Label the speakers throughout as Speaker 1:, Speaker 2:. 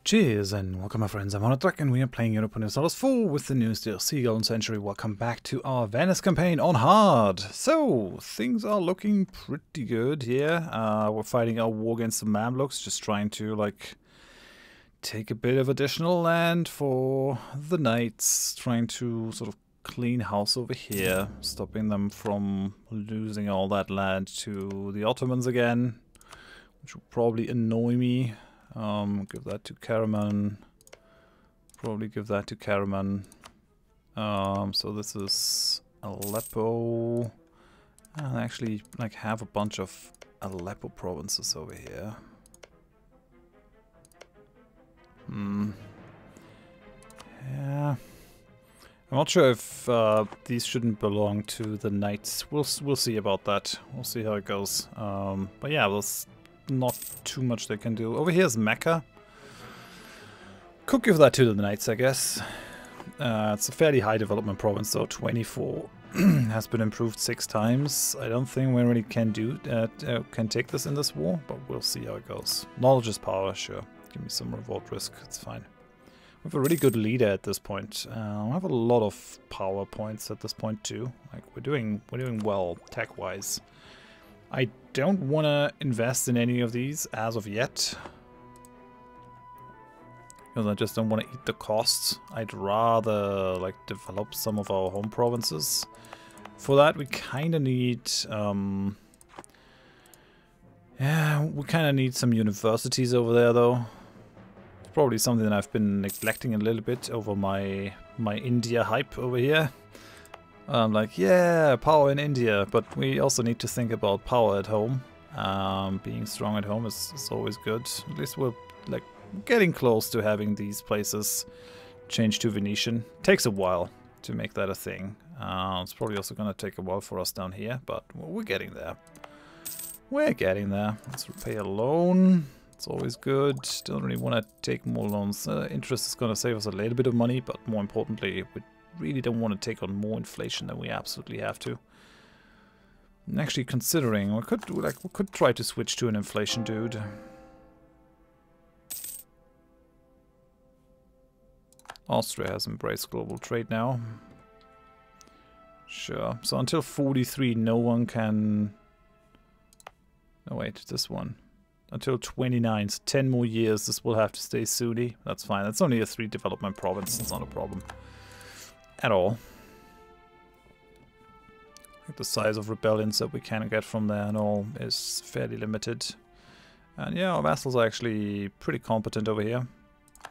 Speaker 1: Cheers and welcome my friends, I'm Drak and we are playing Europa Universalis 4 with the new DLC Golden Century. Welcome back to our Venice campaign on hard. So, things are looking pretty good here. We're fighting our war against the Mamluks, just trying to like take a bit of additional land for the knights, trying to sort of clean house over here, stopping them from losing all that land to the Ottomans again, which will probably annoy me. Give that to Karaman. Probably give that to Karaman. So this is Aleppo. I actually like have a bunch of Aleppo provinces over here. Yeah. I'm not sure if these shouldn't belong to the knights. We'll see about that. We'll see how it goes. But yeah, there's not too much they can do. Over here is Mecca. Could give that to the knights, I guess. It's a fairly high development province, though. 24 has been improved 6 times. I don't think we really can take this in this war, but we'll see how it goes. Knowledge is power, sure. Give me some revolt risk. It's fine. We have a really good leader at this point. We have a lot of power points at this point too. Like we're doing well tech-wise. I don't want to invest in any of these as of yet, because I just don't want to eat the costs. I'd rather like develop some of our home provinces. For that, we kind of need, yeah, we kind of need some universities over there, though. It's probably something that I've been neglecting a little bit over my India hype over here. I'm like, yeah, power in India, but we also need to think about power at home. Being strong at home is always good. At least we're like getting close to having these places change to Venetian. Takes a while to make that a thing. It's probably also going to take a while for us down here, but we're getting there. We're getting there. Let's repay a loan. It's always good. Don't really want to take more loans. Interest is going to save us a little bit of money, but more importantly, we really don't want to take on more inflation than we absolutely have to. I'm actually considering we could try to switch to an inflation dude. Austria has embraced global trade now. Sure. So until 43 no one can... Oh wait, this one. Until 29, so 10 more years this will have to stay Sunni. That's fine. That's only a 3 development province. It's not a problem at all. I think the size of rebellions that we can get from there and all is fairly limited. And yeah, our vassals are actually pretty competent over here.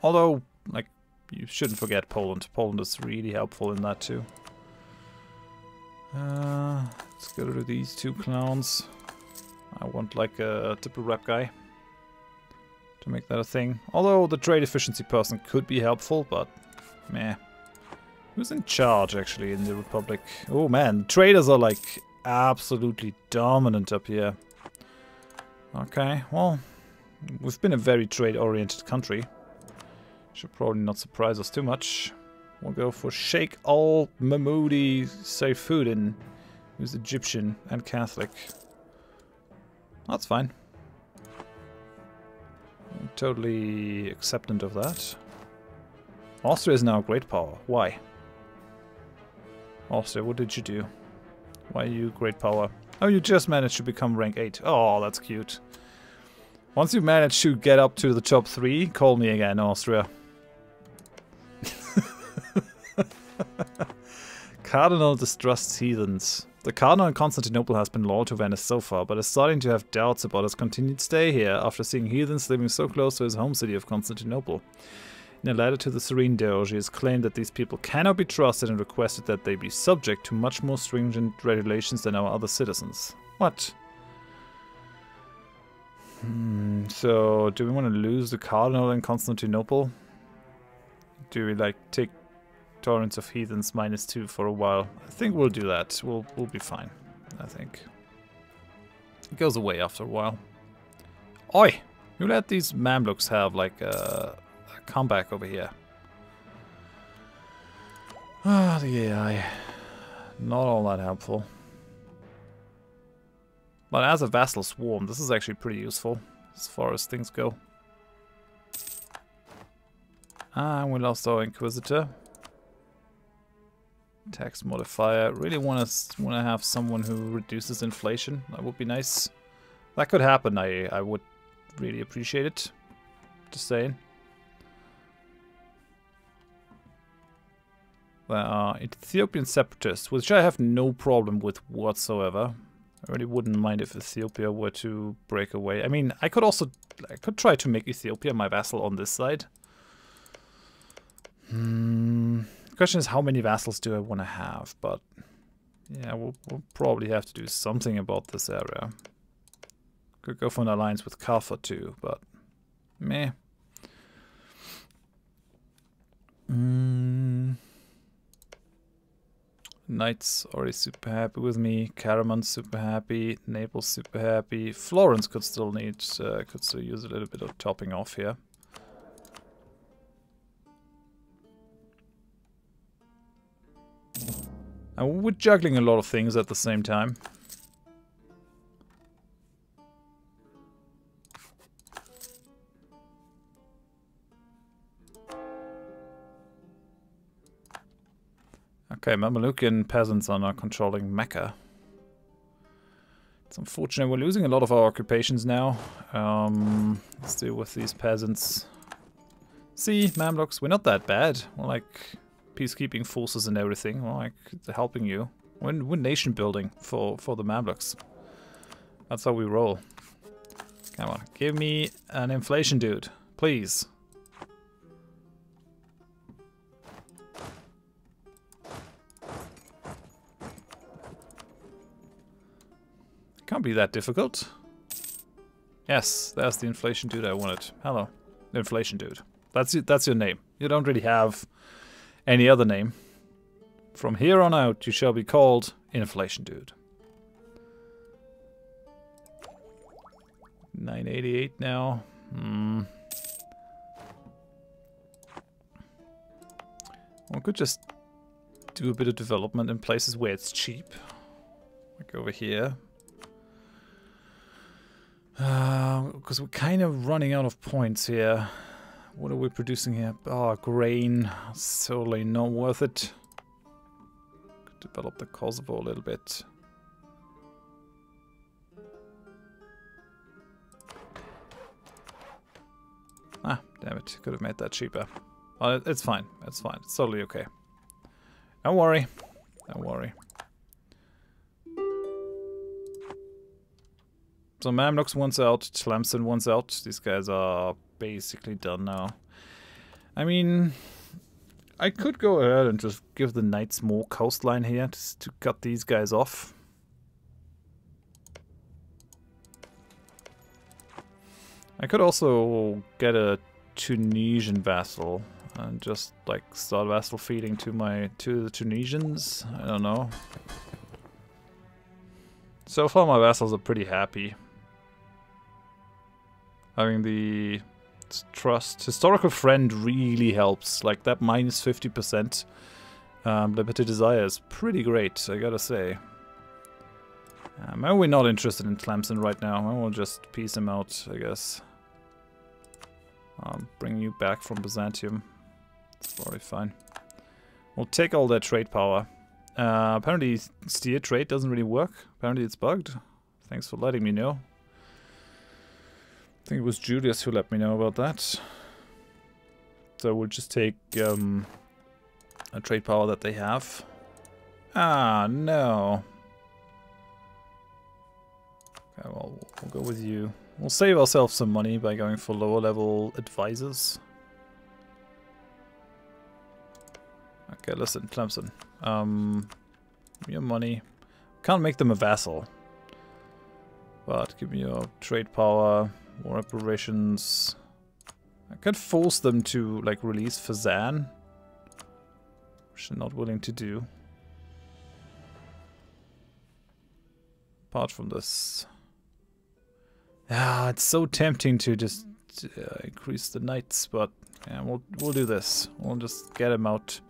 Speaker 1: Although, like, you shouldn't forget Poland. Poland is really helpful in that too. Let's go to these 2 clowns. I want like a triple rep guy to make that a thing. Although the trade efficiency person could be helpful, but meh. Who's in charge, actually, in the Republic? Oh, man. Traders are, like, absolutely dominant up here. Okay, well, we've been a very trade-oriented country. Should probably not surprise us too much. We'll go for Sheikh al-Mahmoudi Saifuddin, who's Egyptian and Catholic. That's fine. I'm totally acceptant of that. Austria is now a great power. Why? Austria, what did you do? Why are you great power? Oh, you just managed to become rank 8. Oh, that's cute. Once you manage to get up to the top 3, call me again, Austria. Cardinal distrusts heathens. The Cardinal in Constantinople has been loyal to Venice so far, but is starting to have doubts about his continued stay here after seeing heathens living so close to his home city of Constantinople. In a letter to the Serene Doge, he has claimed that these people cannot be trusted and requested that they be subject to much more stringent regulations than our other citizens. What? So, do we want to lose the Cardinal in Constantinople? Do we, like, take tolerance of heathens -2 for a while? I think we'll do that. We'll be fine, I think. It goes away after a while. Oi! You let these Mamluks have, like, a comeback over here. Ah, the AI. Not all that helpful. But as a vassal swarm, this is actually pretty useful as far as things go. Ah, we lost our Inquisitor. Tax modifier. Really want to have someone who reduces inflation. That would be nice. That could happen. I would really appreciate it. Just saying. There are Ethiopian separatists, which I have no problem with whatsoever. I really wouldn't mind if Ethiopia were to break away. I mean, I could try to make Ethiopia my vassal on this side. The question is, how many vassals do I want to have? But yeah, we'll probably have to do something about this area. Could go for an alliance with Kaffa too, but meh. Knight's already super happy with me. Caraman's super happy. Naples super happy. Florence could still use a little bit of topping off here. And we're juggling a lot of things at the same time. Okay, Mamelukian peasants are now controlling Mecca. It's unfortunate, we're losing a lot of our occupations now. Let's deal with these peasants. See, Mamluks, we're not that bad. We're like peacekeeping forces and everything. We're like helping you. We're nation building for the Mamluks. That's how we roll. Come on, give me an inflation dude, please. Can't be that difficult. Yes, that's the inflation dude I wanted. Hello, inflation dude. That's your name. You don't really have any other name. From here on out, you shall be called inflation dude. 988 now. One could just do a bit of development in places where it's cheap. Like over here. Because we're kind of running out of points here. What are we producing here? Oh, grain. Totally not worth it. Could develop the Kosovo a little bit. Ah, damn it. Could have made that cheaper. But it's fine. It's fine. It's totally okay. Don't worry. Don't worry. So Mamluks wants out, Tlemcen wants out. These guys are basically done now. I mean, I could go ahead and just give the knights more coastline here just to cut these guys off. I could also get a Tunisian vassal and just like start vassal feeding to the Tunisians. I don't know. So far my vassals are pretty happy. Having the trust. Historical friend really helps. Like that minus 50%. Liberty desire is pretty great, I gotta say. Maybe we're not interested in Tlemcen right now. I will just peace him out, I guess. Bring you back from Byzantium. It's probably fine. We'll take all their trade power. Apparently steer trade doesn't really work. Apparently it's bugged. Thanks for letting me know. I think it was Julius who let me know about that. So we'll just take a trade power that they have. Ah, no. Okay, well, we'll go with you. We'll save ourselves some money by going for lower level advisors. Okay, listen, Tlemcen. Your money. Can't make them a vassal. But give me your trade power, war reparations. I could force them to, like, release Fazan. Which they're not willing to do. Apart from this. Ah, it's so tempting to just increase the knights, but yeah, we'll do this. We'll just get them out.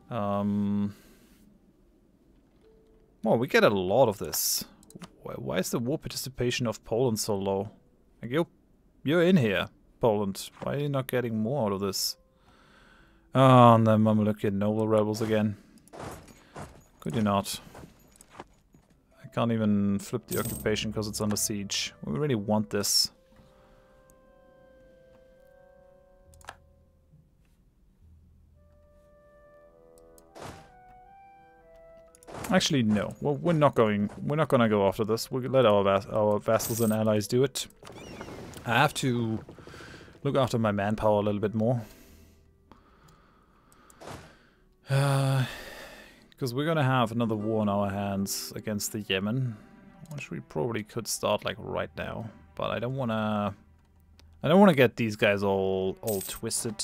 Speaker 1: Well, we get a lot of this. Why is the war participation of Poland so low? Like you're in here, Poland. Why are you not getting more out of this? Oh, and the Mamelukian noble rebels again. Could you not? I can't even flip the occupation because it's under siege. We really want this. Actually, no. Well, we're not gonna go after this. We'll let our vassals and allies do it. I have to look after my manpower a little bit more. Because we're gonna have another war on our hands against the Yemen, which we probably could start like right now. But I don't wanna get these guys all twisted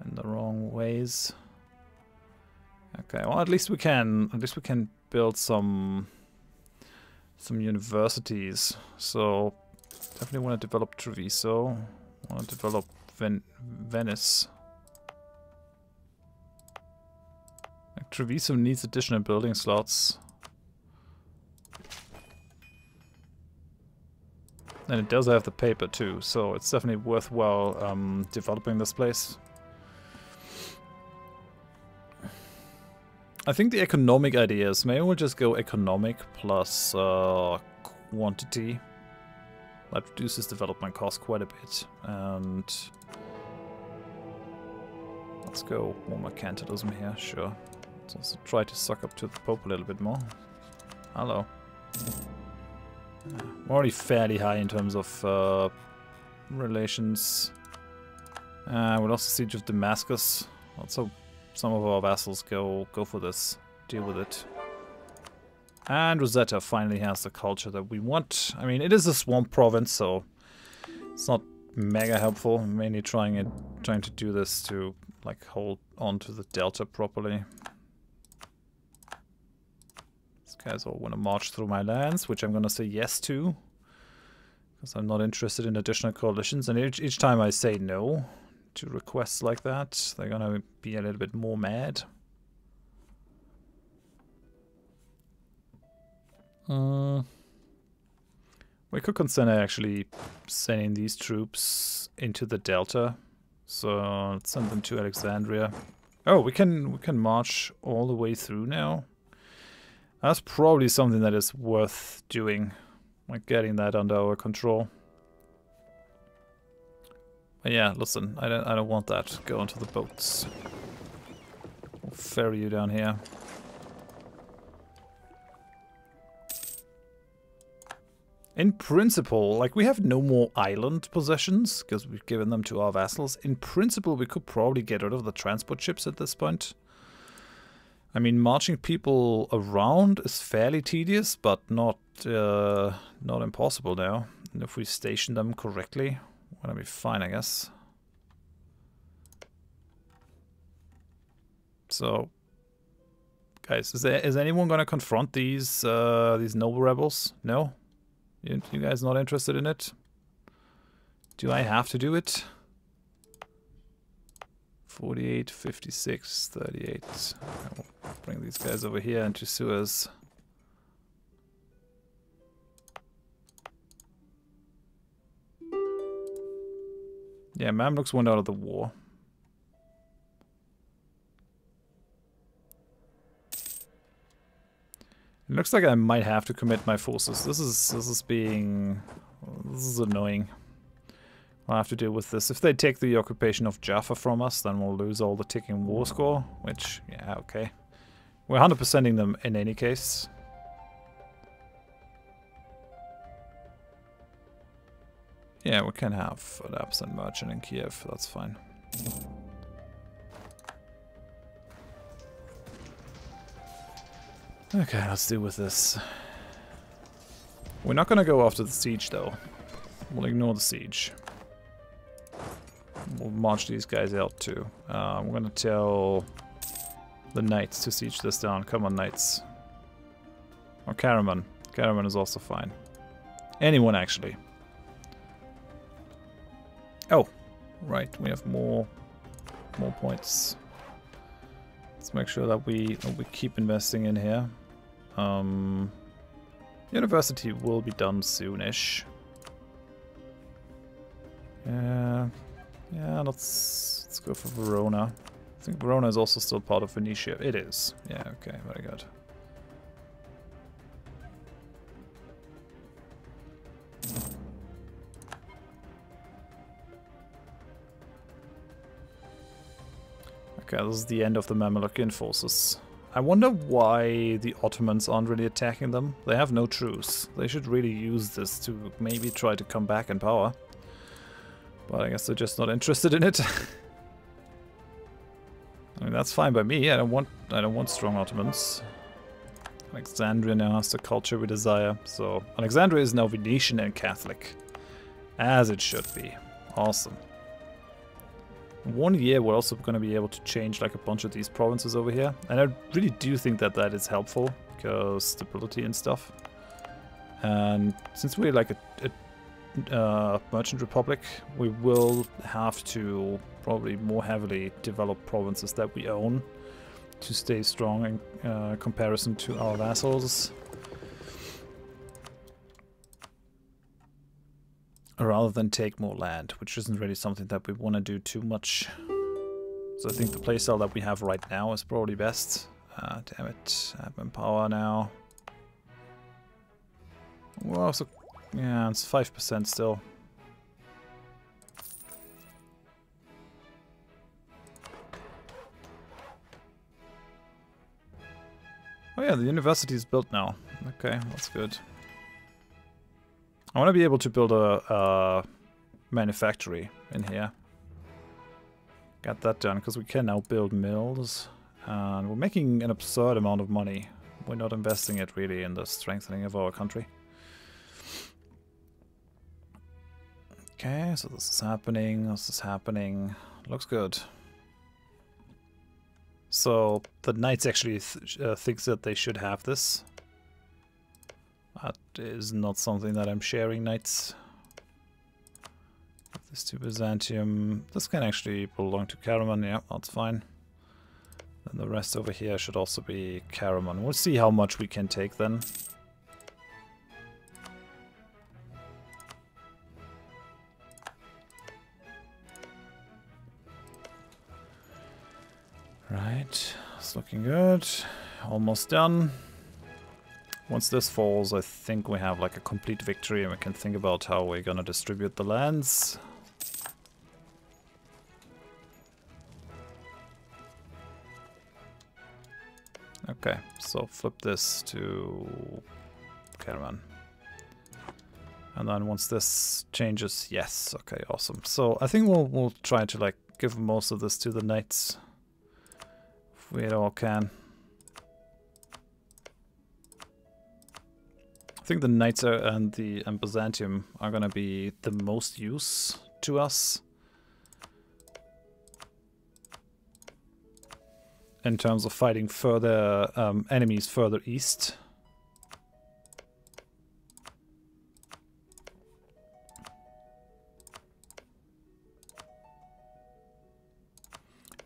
Speaker 1: in the wrong ways. Okay, well at least we can build some universities. So definitely want to develop Treviso. Want to develop Venice. Like, Treviso needs additional building slots. And it does have the paper too, so it's definitely worthwhile developing this place. I think the economic ideas, maybe we'll just go economic plus quantity. That reduces development cost quite a bit. And let's go more mercantilism here, sure. Let's also try to suck up to the Pope a little bit more. Hello. We're already fairly high in terms of relations. We'll also siege of Damascus. Let's hope some of our vassals go for this, deal with it. And Rosetta finally has the culture that we want. I mean, it is a swamp province, so it's not mega helpful. I'm mainly trying to do this to like hold on to the delta properly. These guys all want to march through my lands, which I'm gonna say yes to, because I'm not interested in additional coalitions. And each time I say no to requests like that, they're gonna be a little bit more mad. We could consider actually sending these troops into the delta. So let's send them to Alexandria. Oh, we can march all the way through now. That's probably something that is worth doing, like getting that under our control. But yeah, listen, I don't want that. Go onto the boats. We'll ferry you down here. In principle, like, we have no more island possessions because we've given them to our vassals. In principle, we could probably get rid of the transport ships at this point. I mean, marching people around is fairly tedious, but not impossible now. And if we station them correctly, we're gonna be fine, I guess. So, guys, is anyone gonna confront these noble rebels? No? You guys not interested in it? Do I have to do it? 48, 56, 38. I will bring these guys over here into Suez. Yeah, Mamluks went out of the war. It looks like I might have to commit my forces. This is annoying. I'll have to deal with this. If they take the occupation of Jaffa from us, then we'll lose all the ticking war score, which, yeah, okay. We're 100%ing them in any case. Yeah, we can have an absent merchant in Kiev, that's fine. Okay, let's deal with this. We're not gonna go after the siege, though. We'll ignore the siege. We'll march these guys out, too. We're gonna tell the knights to siege this down. Come on, knights. Or Karaman. Karaman is also fine. Anyone, actually. Oh, right. We have more points. Let's make sure that we keep investing in here. University will be done soonish. Yeah, let's go for Verona. I think Verona is also still part of Venetia. It is. Yeah, okay, very good. Okay, this is the end of the Mamlukian forces. I wonder why the Ottomans aren't really attacking them. They have no truce. They should really use this to maybe try to come back in power. But I guess they're just not interested in it. I mean, that's fine by me. I don't want strong Ottomans. Alexandria now has the culture we desire. So Alexandria is now Venetian and Catholic. As it should be. Awesome. In 1 year we're also going to be able to change like a bunch of these provinces over here. And I really do think that that is helpful. Because stability and stuff. And since we're like a merchant republic, we will have to probably more heavily develop provinces that we own to stay strong in comparison to our vassals, rather than take more land, which isn't really something that we want to do too much. So I think the playstyle that we have right now is probably best. Damn it, admin power now. Well, so yeah, it's 5% still. Oh yeah, the university is built now. Okay, that's good. I want to be able to build a manufactory in here. Got that done, because we can now build mills. And we're making an absurd amount of money. We're not investing it really in the strengthening of our country. Okay, so this is happening, this is happening. Looks good. So the knights actually thinks that they should have this. That is not something that I'm sharing, knights. This to Byzantium. This can actually belong to Karaman, yeah, that's fine. Then the rest over here should also be Karaman. We'll see how much we can take then. Right, it's looking good. Almost done. Once this falls, I think we have like a complete victory and we can think about how we're gonna distribute the lands. Okay, so flip this to Caravan. And then once this changes, yes, okay, awesome. So I think we'll try to like give most of this to the knights. If we at all can. I think the knights and Byzantium are gonna be the most use to us in terms of fighting further enemies further east.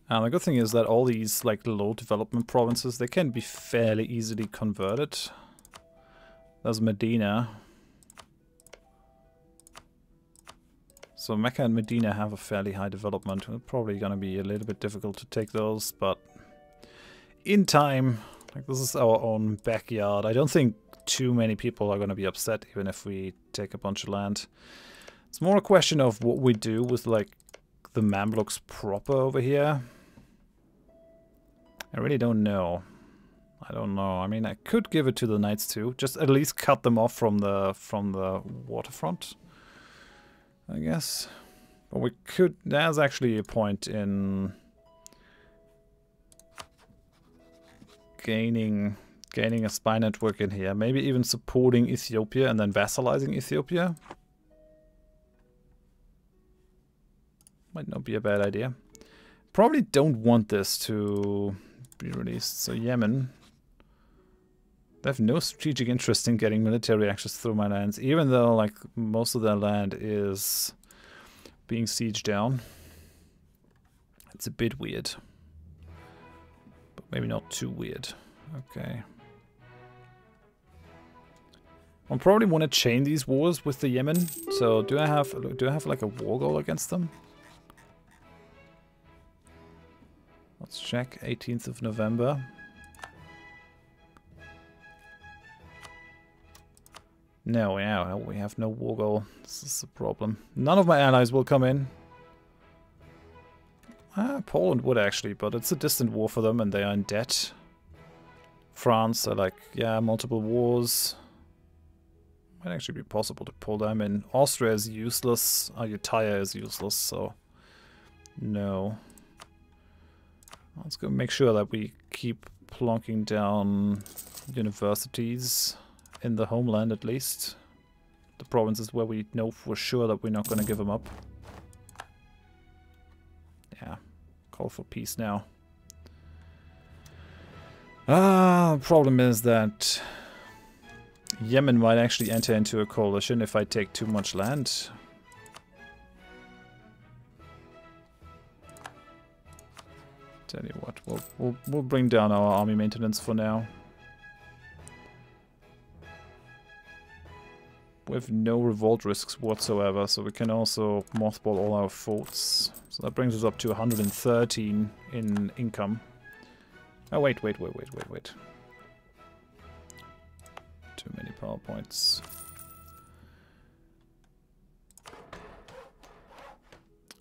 Speaker 1: And the good thing is that all these like low development provinces, they can be fairly easily converted. There's Medina. So Mecca and Medina have a fairly high development. It's probably going to be a little bit difficult to take those, but in time, like this is our own backyard. I don't think too many people are going to be upset even if we take a bunch of land. It's more a question of what we do with like the Mamluks proper over here. I really don't know. I don't know. I mean, I could give it to the knights too. Just at least cut them off from the waterfront, I guess. But we could. There's actually a point in gaining a spy network in here. Maybe even supporting Ethiopia and then vassalizing Ethiopia. Might not be a bad idea. Probably don't want this to be released. So Yemen. They have no strategic interest in getting military access through my lands, even though like most of their land is being sieged down. It's a bit weird. But maybe not too weird. Okay. I'll probably want to chain these wars with the Yemen. So do I have like a war goal against them? Let's check. 18th of November. No, yeah, we have no war goal. This is a problem. None of my allies will come in. Poland would actually, but it's a distant war for them and they are in debt. France are like, yeah, multiple wars. Might actually be possible to pull them in. Austria is useless. Ayutthaya is useless, so no. Let's go make sure that we keep plonking down universities in the homeland at least. The provinces where we know for sure that we're not going to give them up. Yeah, call for peace now. Problem is that Yemen might actually enter into a coalition if I take too much land. Tell you what, we'll bring down our army maintenance for now. We have no revolt risks whatsoever, so we can also mothball all our forts. So that brings us up to 113 in income. Oh, wait. Too many PowerPoints.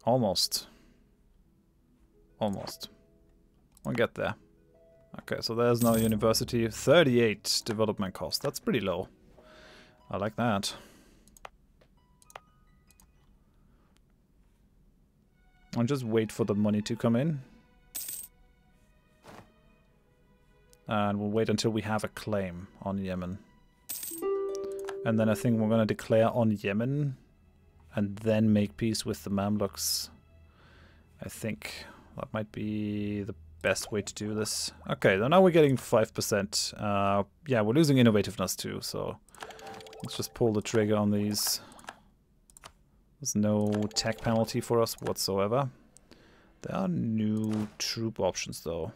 Speaker 1: Almost. We'll get there. Okay, so there's no university. 38 development cost. That's pretty low. I like that. I'll just wait for the money to come in. And we'll wait until we have a claim on Yemen. And then I think we're going to declare on Yemen and then make peace with the Mamluks. I think that might be the best way to do this. Okay, so now we're getting 5%. Yeah, we're losing innovativeness too, so let's just pull the trigger on these. There's no tech penalty for us whatsoever. There are new troop options though.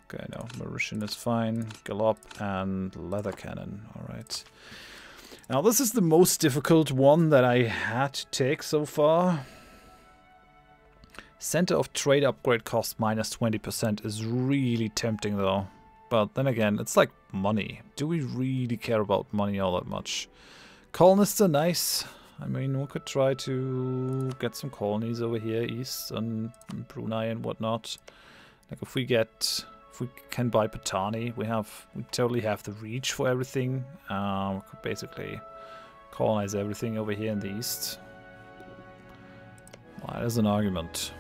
Speaker 1: Okay, no, Mauritian is fine. Gallop and leather cannon. Alright. Now this is the most difficult one that I had to take so far. Center of trade upgrade cost minus 20% is really tempting though. But then again, it's like money. Do we really care about money all that much? Colonists are nice. I mean, we could try to get some colonies over here east and Brunei and whatnot. Like if we can buy Patani, we totally have the reach for everything. We could basically colonize everything over here in the east. Well, it is an argument.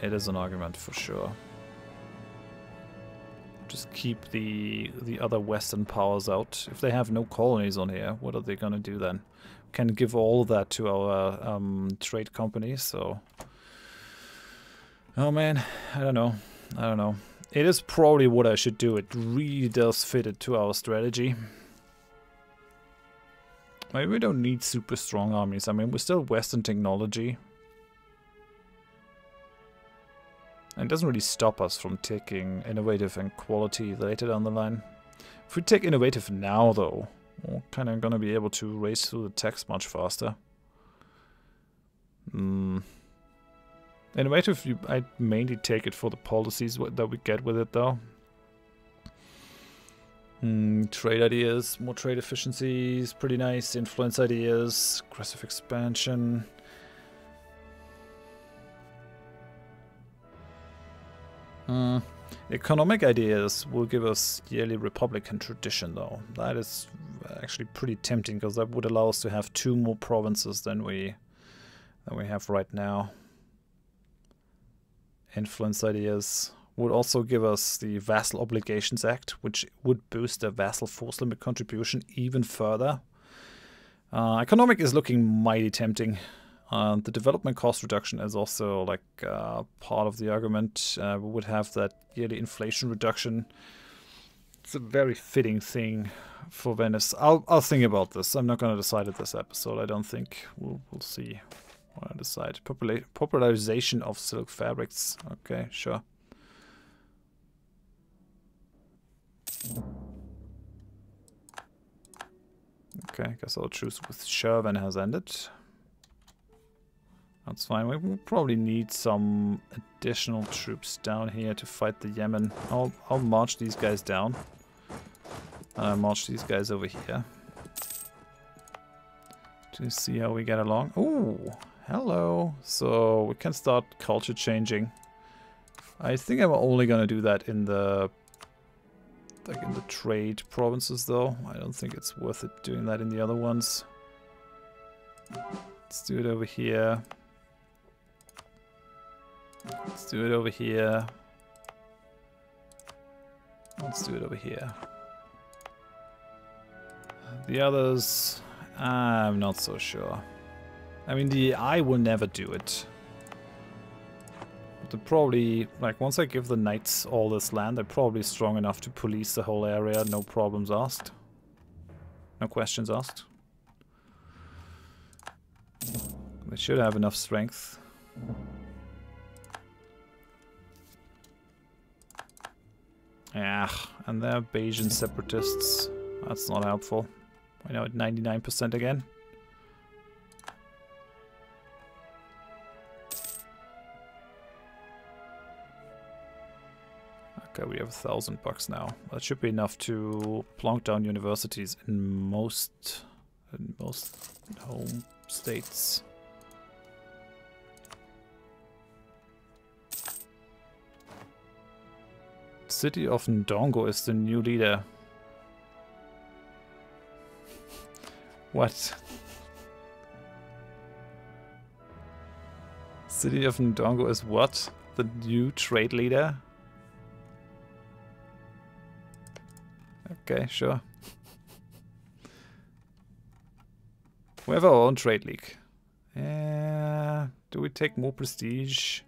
Speaker 1: It is an argument for sure. Just keep the other Western powers out. If they have no colonies on here, what are they gonna do then? We can give all of that to our trade companies, so... Oh man, I don't know. It is probably what I should do. It really does fit into our strategy. Maybe we don't need super strong armies. I mean, we're still Western technology. And it doesn't really stop us from taking innovative and quality later down the line. If we take innovative now, though, we're kind of going to be able to race through the text much faster. Innovative, I'd mainly take it for the policies that we get with it, though. Trade ideas, more trade efficiencies, pretty nice. Influence ideas, aggressive expansion. Economic ideas will give us yearly Republican tradition, though. That is actually pretty tempting, because that would allow us to have 2 more provinces than we have right now. Influence ideas would also give us the Vassal Obligations Act, which would boost the vassal force limit contribution even further. Economic is looking mighty tempting. The development cost reduction is also like part of the argument. We would have that yearly inflation reduction. It's a very fitting thing for Venice. I'll think about this. I'm not going to decide at this episode. I don't think. We'll see. I'll decide. Popularization of silk fabrics. Okay, sure. Okay, I guess I'll choose with Shervan has ended. That's fine. We will probably need some additional troops down here to fight the Yemen. I'll march these guys down. And I'll march these guys over here. To see how we get along. Ooh, hello. So we can start culture changing. I think I'm only gonna do that in the trade provinces though. I don't think it's worth it doing that in the other ones. Let's do it over here. Let's do it over here. Let's do it over here. The others, I'm not so sure. I mean, the I will never do it. But they're probably, like, once I give the knights all this land, they're probably strong enough to police the whole area, no problems asked. No questions asked. They should have enough strength. Yeah, and they're Bayesian separatists. That's not helpful. I know at 99% again. Okay, we have 1,000 bucks now. That should be enough to plonk down universities in most home states. City of Ndongo is the new leader. What? City of Ndongo is what? The new trade leader? Okay, sure. We have our own trade league. Do we take more prestige?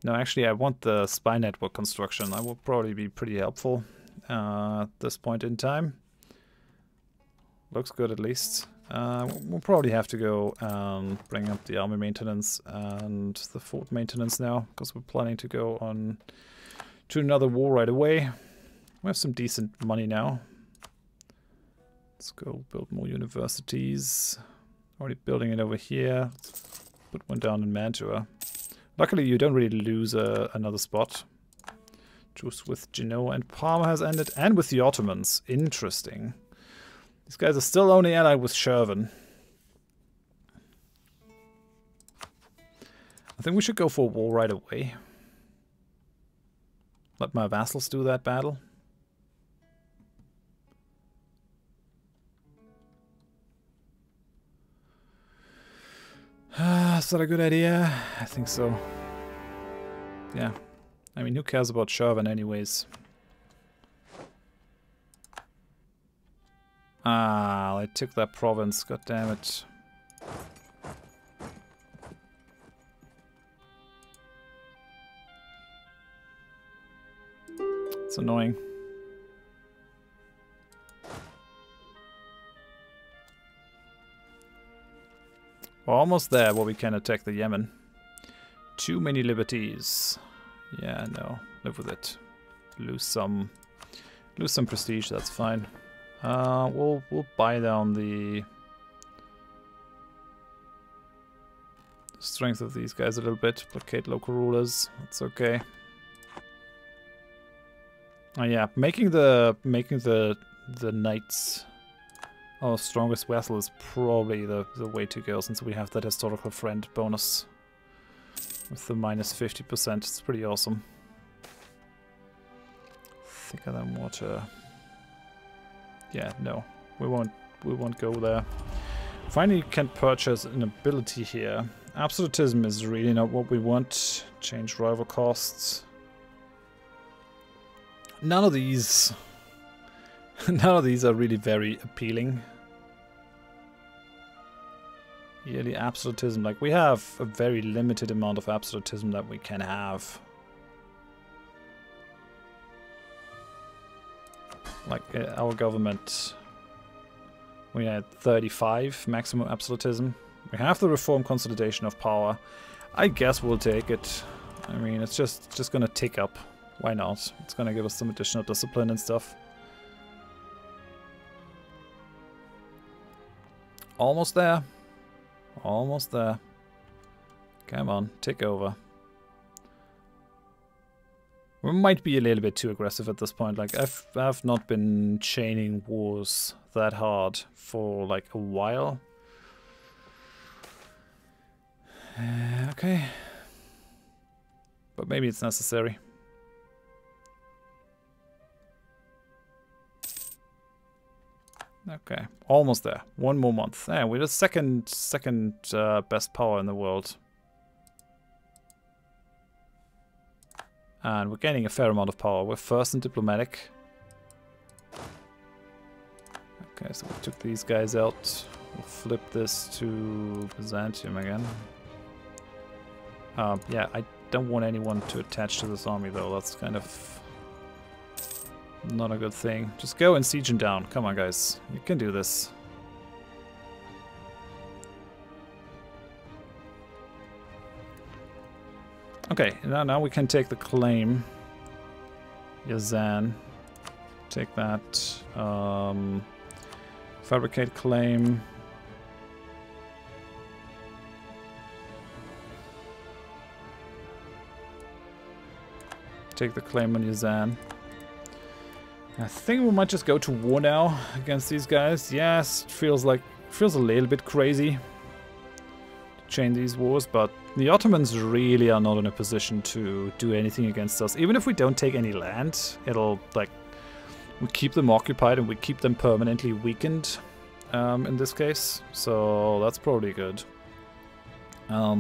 Speaker 1: No, actually, I want the spy network construction. That will probably be pretty helpful at this point in time. Looks good, at least. We'll probably have to go and bring up the army maintenance and the fort maintenance now, because we're planning to go on to another war right away. We have some decent money now. Let's go build more universities. Already building it over here. Let's put one down in Mantua. Luckily, you don't really lose another spot. Truce with Genoa and Parma has ended, and with the Ottomans. Interesting. These guys are still only allied with Shervan. I think we should go for war right away. Let my vassals do that battle. Is that a good idea? I think so. Yeah. I mean, who cares about Shervan anyways? Ah, they took that province. God damn it. It's annoying. We're almost there where we can attack the Yemen. Too many liberties. Yeah, no. Live with it. Lose some prestige, that's fine. We'll buy down the strength of these guys a little bit. Placate local rulers. That's okay. Oh yeah, making the knights our strongest vessel is probably the way to go, since we have that historical friend bonus with the minus 50%. It's pretty awesome. Thicker than water. Yeah, no, we won't go there. Finally, can purchase an ability here. Absolutism is really not what we want. Change rival costs. None of these are really very appealing. Yearly absolutism, like we have a very limited amount of absolutism that we can have. Like our government, we had 35 maximum absolutism. We have the reform consolidation of power. I guess we'll take it. I mean, it's just gonna tick up. Why not? It's gonna give us some additional discipline and stuff. Almost there. Almost there. Come on, take over. We might be a little bit too aggressive at this point. Like, I've not been chaining wars that hard for like a while. Okay. But maybe it's necessary. Okay, almost there. One more month. Yeah, we're the second best power in the world. And we're gaining a fair amount of power. We're first in diplomatic. Okay, so we took these guys out. We'll flip this to Byzantium again. Yeah, I don't want anyone to attach to this army though. That's kind of not a good thing. Just go and siege him down. Come on, guys. You can do this. Okay, now we can take the claim. Yazan. Take that. Fabricate claim. Take the claim on Yazan. I think we might just go to war now against these guys. Yes, it feels a little bit crazy to chain these wars, but the Ottomans really are not in a position to do anything against us. Even if we don't take any land, it'll like we keep them occupied and we keep them permanently weakened in this case. So that's probably good. Yeah,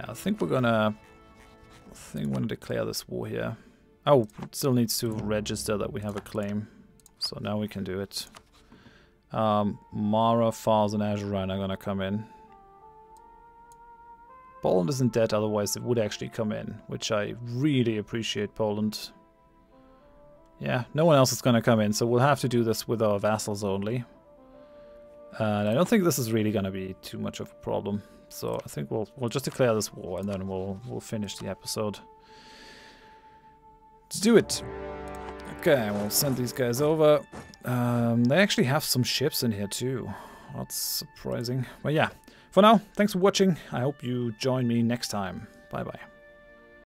Speaker 1: I think we're gonna declare this war here. Oh, it still needs to register that we have a claim. So now we can do it. Mara, Fars, and Azuran are gonna come in. Poland isn't dead, otherwise it would actually come in, which I really appreciate, Poland. Yeah, no one else is gonna come in, so we'll have to do this with our vassals only. And I don't think this is really gonna be too much of a problem. So I think we'll just declare this war and then we'll finish the episode. Let's do it. Okay, we'll send these guys over. They actually have some ships in here too. That's surprising. But yeah, for now, thanks for watching. I hope you join me next time. Bye bye.